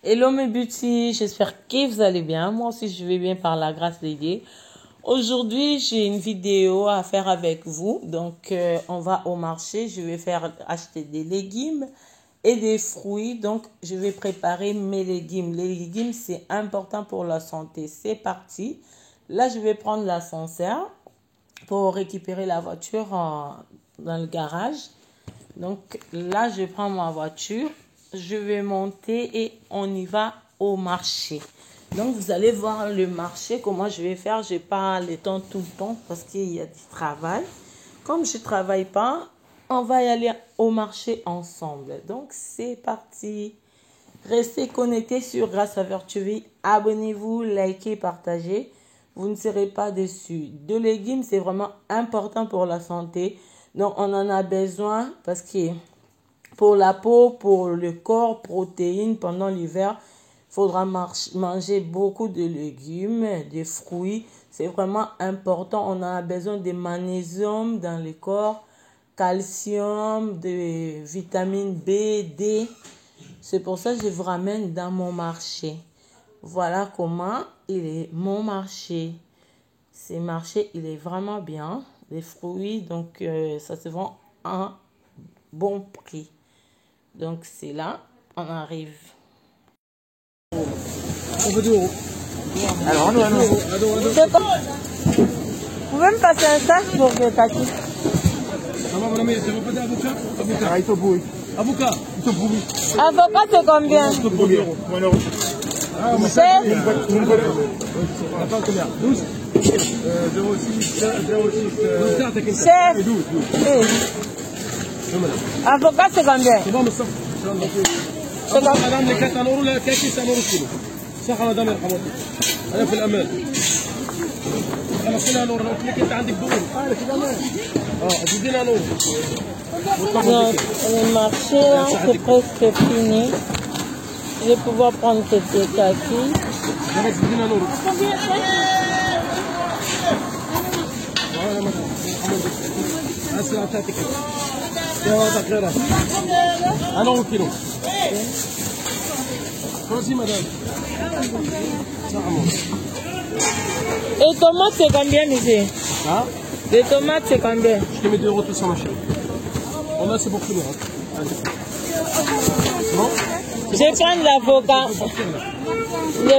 Hello mes beauty, j'espère que vous allez bien. Moi aussi je vais bien par la grâce de Dieu. Aujourd'hui j'ai une vidéo à faire avec vous. Donc on va au marché, je vais acheter des légumes et des fruits. Donc je vais préparer mes légumes. Les légumes c'est important pour la santé. C'est parti. Là je vais prendre l'ascenseur pour récupérer la voiture dans le garage. Donc là je prends ma voiture. Je vais monter et on y va au marché. Donc, vous allez voir le marché, comment je vais faire. Je n'ai pas le temps tout le temps parce qu'il y a du travail. Comme je ne travaille pas, on va y aller au marché ensemble. Donc, c'est parti. Restez connectés sur Grâce Faveur TV. Abonnez-vous, likez, partagez. Vous ne serez pas déçus. De légumes, c'est vraiment important pour la santé. Donc, on en a besoin parce que pour la peau, pour le corps, protéines pendant l'hiver, il faudra manger beaucoup de légumes, des fruits. C'est vraiment important. On a besoin de magnésium dans le corps, calcium, de vitamines B, D. C'est pour ça que je vous ramène dans mon marché. Voilà comment il est mon marché. Ce marché, il est vraiment bien. Les fruits, donc ça se vend à un bon prix. Donc c'est là, on arrive. Alors, Vous pouvez me passer un sac pour le kaki? Avocat, c'est combien? Chef. Avocat, c'est combien? مدام اللي كانت نور ولا كاكي نور كيلو صح مدام يرحمك انا في الامان خلص لنا نور لك انت عندك دور زيدينا نور Le marché là c'est presque fini. Je vais pouvoir prendre quelques kakis. زيدينا نور اسرع تعطيك يا تقريرا انا كيلو Merci madame. Et tomates c'est combien monsieur? Hein? Les tomates c'est combien? Je te mets 2 euros tout ça ma chérie. On a c'est pour tout le monde. Bon? Je vais prendre l'avocat.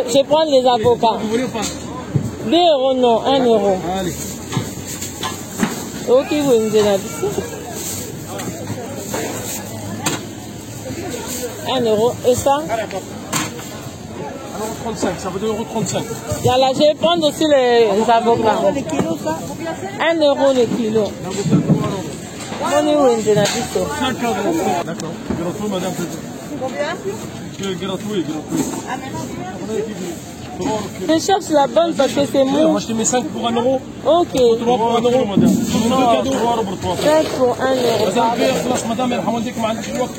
Je vais prendre les avocats. Vous voulez ou pas? 2 euros non, 1 euro. Allez. Ok, vous me donnez ici. 1 euro. Et ça? 1,35 €, ça veut 2,35 €. Là, je vais prendre aussi les avocats. 1 euro le kilo. On est où une dynamite? 5 €. D'accord. Gratuit, madame. Combien? Gratuit. Je cherche la bonne parce que c'est mou. Moi, je te mets 5 pour 1 euro. Ok. 3 pour 1 euro, madame. 3 euros pour 3. 5 pour 1 euro. خلاص madame يرحم والديك ما عندكش الوقت.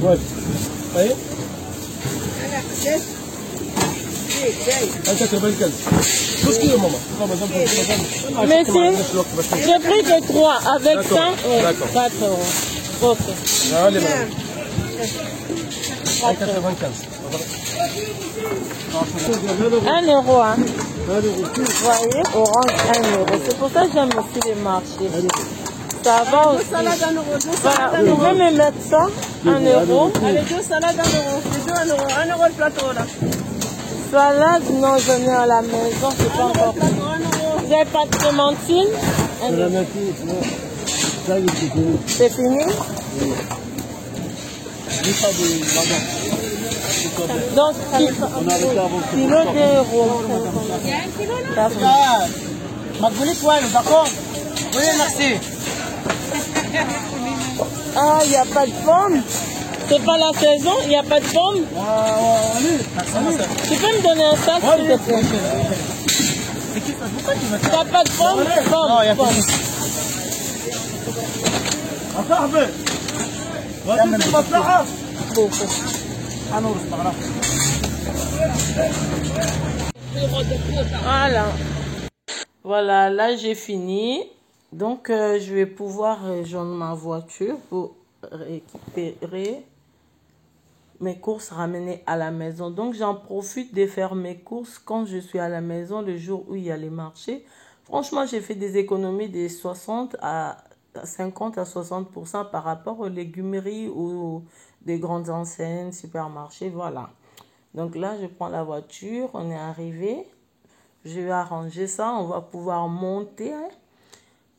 Ouais. طيب. انت تبغى الكلب. بس كده ماما. Merci. J'ai pris que 3 avec ça. 4 euros. Ok. Allez madame. 95. 1 euro, hein. Vous voyez, orange 1 euro. C'est pour ça que j'aime aussi les marchés. Ça va aussi. Voilà, vous pouvez me mettre ça, 1 euro. Allez, 2 salades 1 euro. Les 2 1 euro. 1 euro le plateau là. Salade, non, je mets à la maison, c'est pas encore. Vous n'avez pas de clémentine? C'est fini? Donc, kilo 2 euros. Il y a 1 kilo là? مقبولك وين d'accord? Oui merci. Ah, il n'y a pas de pommes? C'est pas la saison? Il n'y a pas de pommes? Tu peux me donner un sac, s'il te plaît? Tu n'as pas de pommes? Non, il y a pas de Voilà. Voilà, là j'ai fini. Donc, je vais pouvoir rejoindre ma voiture pour récupérer mes courses ramenées à la maison. Donc, j'en profite de faire mes courses quand je suis à la maison le jour où il y a les marchés. Franchement, j'ai fait des économies de 60 à 50 à 60% par rapport aux légumeries ou des grandes enseignes, supermarchés, voilà. Donc là, je prends la voiture, on est arrivé. Je vais arranger ça, on va pouvoir monter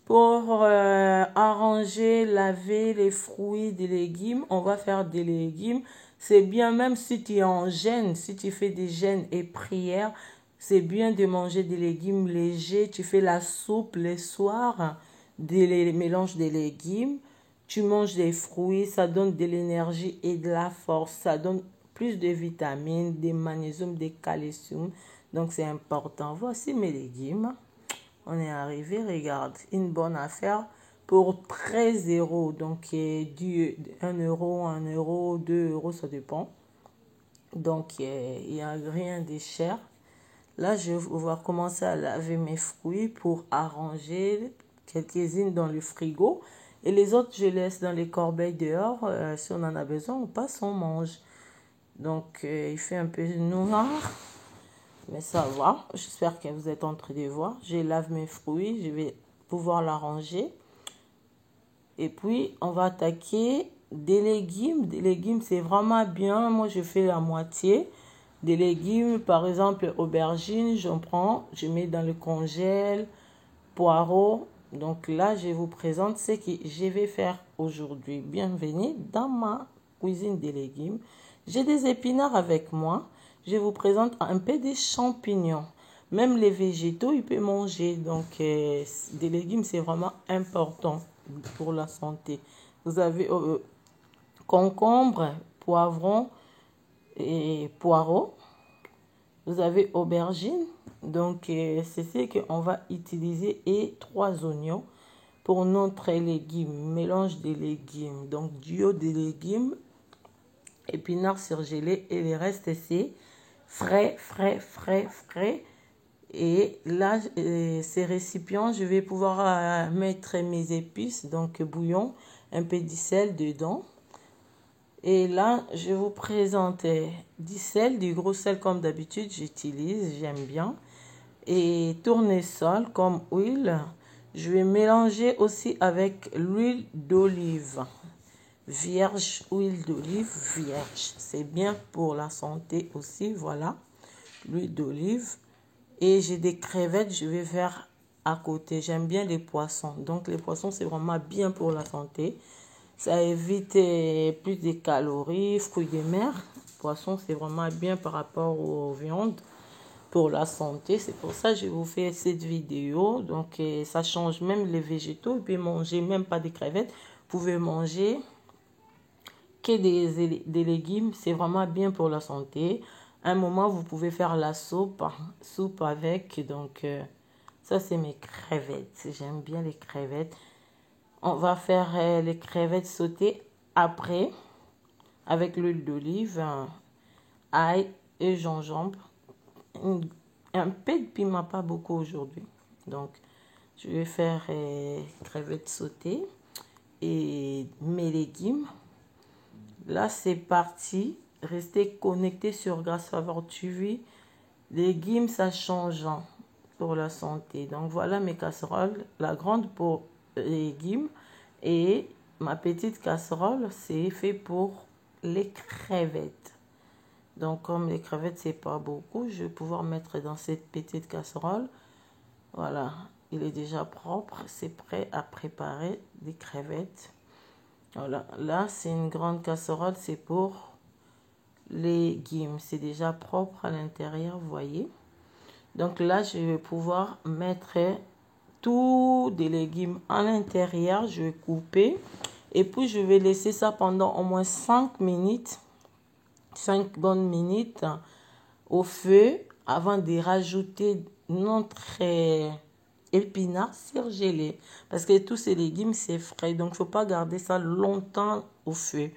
pour arranger, laver les fruits, des légumes. On va faire des légumes. C'est bien, même si tu es en jeûne, si tu fais des jeûnes et prières, c'est bien de manger des légumes légers. Tu fais la soupe les soirs, des mélanges des légumes. Tu manges des fruits, ça donne de l'énergie et de la force. Ça donne plus de vitamines, des magnésium, des calcium. Donc c'est important. Voici mes légumes. On est arrivé, regarde, une bonne affaire pour 13 euros. Donc, du 1 euro, 1 euro, 2 euros, ça dépend. Donc, il n'y a rien de cher. Là, je vais pouvoir commencer à laver mes fruits pour arranger quelques-unes dans le frigo. Et les autres, je laisse dans les corbeilles dehors. Si on en a besoin, on passe, on mange. Donc, il fait un peu noir. Mais ça va, j'espère que vous êtes en train de voir. Je lave mes fruits, je vais pouvoir l'arranger. Et puis, on va attaquer des légumes. Des légumes, c'est vraiment bien. Moi, je fais la moitié. Des légumes, par exemple, aubergines, j'en prends, je mets dans le congèle, poireaux. Donc là, je vous présente ce que je vais faire aujourd'hui. Bienvenue dans ma cuisine des légumes. J'ai des épinards avec moi. Je vous présente un peu des champignons. Même les végétaux, ils peuvent manger. Donc, des légumes, c'est vraiment important pour la santé. Vous avez concombre, poivron et poireaux. Vous avez aubergine. Donc, c'est ce qu'on va utiliser. Et 3 oignons pour notre légumes. Mélange des légumes. Donc, duo des légumes. Épinards surgelés. Et le reste, c'est frais. Et là, ces récipients, je vais pouvoir mettre mes épices, donc bouillon, un peu de sel dedans. Et là, je vous présente du sel, du gros sel comme d'habitude, j'utilise, j'aime bien. Et tournesol comme huile. Je vais mélanger aussi avec l'huile d'olive. Vierge, huile d'olive vierge. C'est bien pour la santé aussi, voilà. L'huile d'olive. Et j'ai des crevettes, je vais faire à côté. J'aime bien les poissons. Donc les poissons, c'est vraiment bien pour la santé. Ça évite plus de calories, fruits de mer. Poissons, c'est vraiment bien par rapport aux viandes pour la santé. C'est pour ça que je vous fais cette vidéo. Donc ça change même les végétaux. Vous pouvez manger même pas des crevettes. Vous pouvez manger que des légumes. C'est vraiment bien pour la santé. À un moment, vous pouvez faire la soupe avec. Donc, ça, c'est mes crevettes. J'aime bien les crevettes. On va faire les crevettes sautées après, avec l'huile d'olive, ail et gingembre. Un peu de piment, pas beaucoup aujourd'hui. Donc, je vais faire crevettes sautées et mes légumes. Là, c'est parti. Restez connectés sur Grâce Faveur TV. Légumes, ça change pour la santé. Donc, voilà mes casseroles. La grande pour les légumes. Et ma petite casserole, c'est fait pour les crevettes. Donc, comme les crevettes, c'est pas beaucoup, je vais pouvoir mettre dans cette petite casserole. Voilà, il est déjà propre. C'est prêt à préparer des crevettes. Voilà, là, c'est une grande casserole. C'est pour les légumes. C'est déjà propre à l'intérieur, vous voyez. Donc là, je vais pouvoir mettre tous des légumes à l'intérieur. Je vais couper. Et puis, je vais laisser ça pendant au moins 5 minutes. 5 bonnes minutes au feu avant de rajouter notre épinards surgelés. Parce que tous ces légumes, c'est frais. Donc, il ne faut pas garder ça longtemps au feu.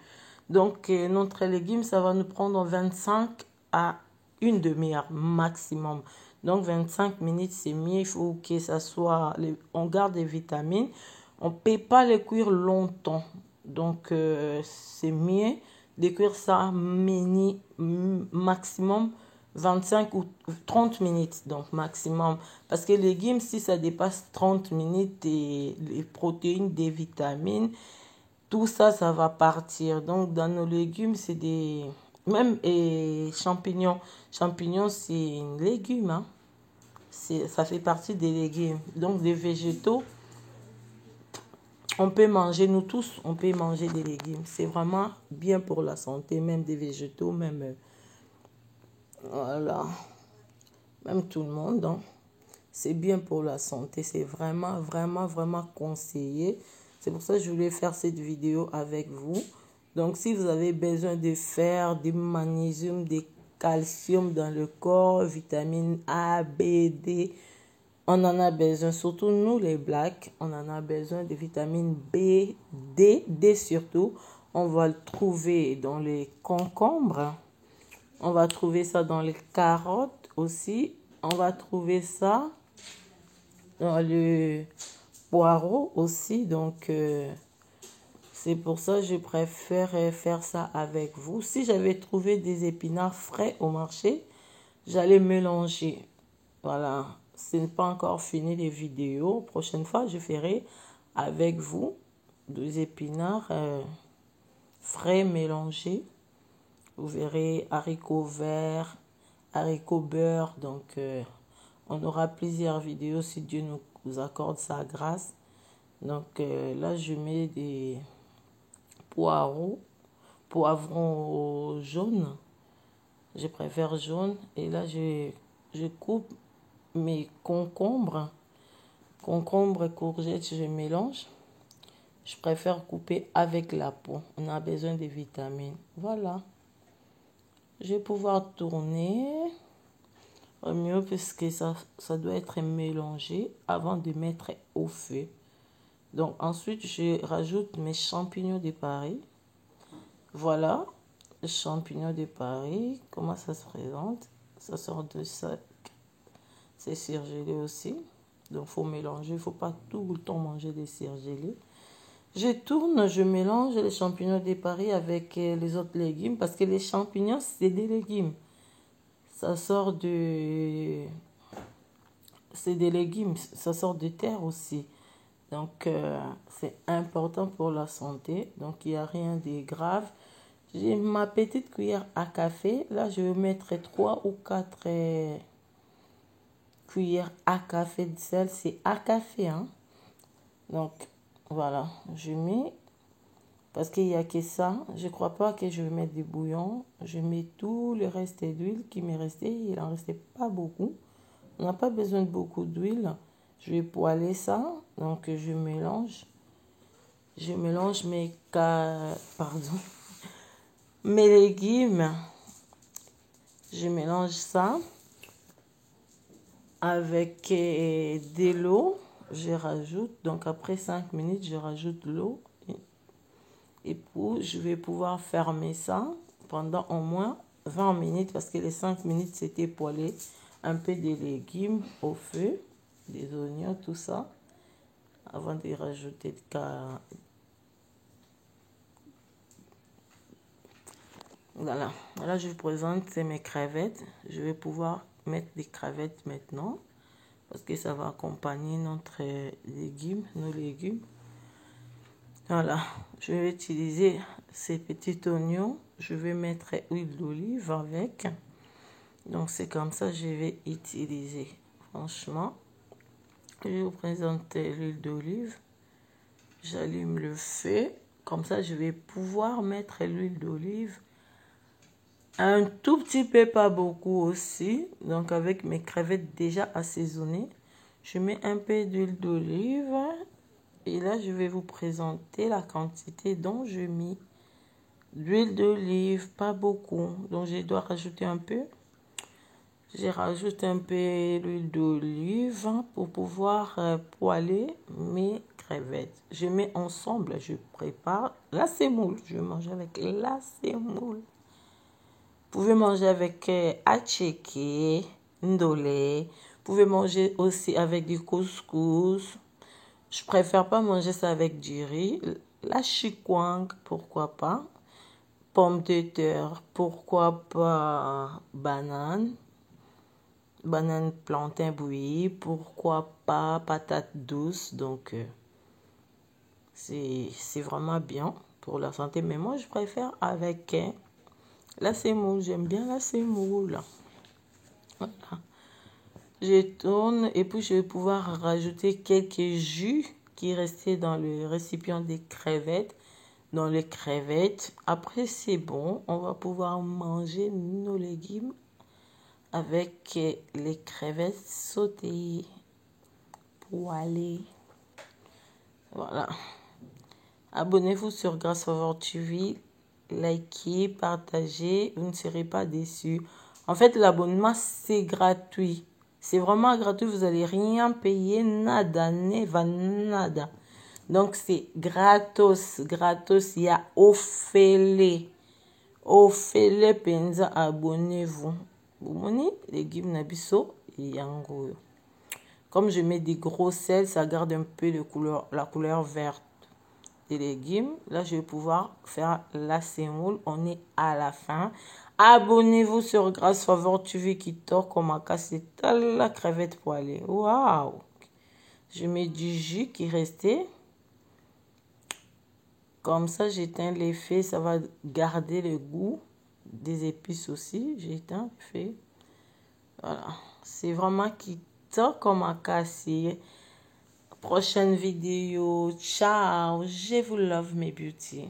Donc, notre légume, ça va nous prendre 25 à une demi-heure maximum. Donc 25 minutes, c'est mieux. Il faut que ça soit... on garde les vitamines. On ne peut pas les cuire longtemps. Donc c'est mieux de cuire ça maximum 25 ou 30 minutes. Donc maximum. Parce que les légumes, si ça dépasse 30 minutes, et les protéines, des vitamines, tout ça, ça va partir. Donc dans nos légumes, c'est des... Même champignons. Champignons, c'est un légume. Hein. Ça fait partie des légumes. Donc des végétaux. On peut manger, nous tous, on peut manger des légumes. C'est vraiment bien pour la santé, même des végétaux, même... voilà. Même tout le monde. Hein. C'est bien pour la santé. C'est vraiment, vraiment, vraiment conseillé. C'est pour ça que je voulais faire cette vidéo avec vous. Donc, si vous avez besoin de fer, de magnésium, de calcium dans le corps, vitamines A, B, D... on en a besoin, surtout nous les blacks, on en a besoin de vitamines B, D surtout. On va le trouver dans les concombres, on va trouver ça dans les carottes aussi, on va trouver ça dans le poireau aussi. Donc, c'est pour ça que je préfère faire ça avec vous. Si j'avais trouvé des épinards frais au marché, j'allais mélanger. Voilà. Ce n'est pas encore fini les vidéos. Prochaine fois, je ferai avec vous des épinards frais mélangés. Vous verrez haricots verts, haricots beurre. Donc, on aura plusieurs vidéos si Dieu nous accorde sa grâce. Donc, là, je mets des poivrons jaunes. Je préfère jaune. Et là, je coupe mes concombres et courgettes, je mélange. Je préfère couper avec la peau. On a besoin de vitamines. Voilà. Je vais pouvoir tourner au mieux puisque ça doit être mélangé avant de mettre au feu. Donc ensuite, je rajoute mes champignons de Paris. Voilà. Les champignons de Paris. Comment ça se présente? Ça sort de sac. C'est surgelé aussi. Donc, il faut mélanger. Il ne faut pas tout le temps manger des surgelés. Je tourne, je mélange les champignons de Paris avec les autres légumes. Parce que les champignons, c'est des légumes. Ça sort de... c'est des légumes. Ça sort de terre aussi. Donc, c'est important pour la santé. Donc, il n'y a rien de grave. J'ai ma petite cuillère à café. Là, je vais mettre 3 ou 4... cuillère à café de sel, c'est à café, hein. Donc, voilà, je mets, parce qu'il n'y a que ça, je ne crois pas que je vais mettre du bouillon, je mets tout le reste d'huile qui m'est resté, il n'en restait pas beaucoup, on n'a pas besoin de beaucoup d'huile, je vais poêler ça, donc je mélange mes légumes, je mélange ça, avec de l'eau, je rajoute, donc après 5 minutes, je rajoute l'eau. Et puis, je vais pouvoir fermer ça pendant au moins 20 minutes, parce que les 5 minutes, c'était poêler un peu de légumes au feu, des oignons, tout ça, avant de rajouter Voilà, là je vous présente mes crevettes. Je vais pouvoir mettre des crevettes maintenant parce que ça va accompagner notre légumes, nos légumes. Voilà, je vais utiliser ces petits oignons. Je vais mettre huile d'olive avec. Donc c'est comme ça que je vais utiliser. Franchement, je vous présente l'huile d'olive. J'allume le feu. Comme ça, je vais pouvoir mettre l'huile d'olive. Un tout petit peu, pas beaucoup aussi. Donc, avec mes crevettes déjà assaisonnées, je mets un peu d'huile d'olive. Et là, je vais vous présenter la quantité dont je mets d'huile d'olive. Pas beaucoup. Donc, je dois rajouter un peu. Je rajoute un peu d'huile d'olive pour pouvoir poêler mes crevettes. Je mets ensemble, je prépare la semoule. Je mange avec la semoule. Vous pouvez manger avec attiéké, ndolé. Vous pouvez manger aussi avec du couscous. Je préfère pas manger ça avec du riz. La chikwang, pourquoi pas. Pomme de terre, pourquoi pas banane. Banane plantain bouillie, pourquoi pas patate douce. Donc, c'est vraiment bien pour la santé. Mais moi, je préfère avec la semoule. J'aime bien la semoule. Voilà. Je tourne et puis je vais pouvoir rajouter quelques jus qui restaient dans le récipient des crevettes. Dans les crevettes. Après, c'est bon. On va pouvoir manger nos légumes avec les crevettes sautées, poêlées. Voilà. Abonnez-vous sur Grâce Favor TV. Likez, partagez. Vous ne serez pas déçus. En fait, l'abonnement, c'est gratuit. C'est vraiment gratuit. Vous n'allez rien payer. Nada, neva, nada. Donc, c'est gratos. Gratos. Il y a Ophélie. Ophélie Penza. Abonnez-vous. Vous voyez, légumes nabiso et yango. Comme je mets des gros sels, ça garde un peu de couleur, la couleur verte des légumes. Là, je vais pouvoir faire la semoule. On est à la fin. Abonnez-vous sur Grâce Favor TV qui tord comme un casse la crevette poêlée. Waouh! Je mets du jus qui restait. Comme ça, j'éteins les feux. Ça va garder le goût des épices aussi. J'éteins les feux. Voilà. C'est vraiment qui tord comme un casse. Prochaine vidéo. Ciao. Je vous love mes beauty.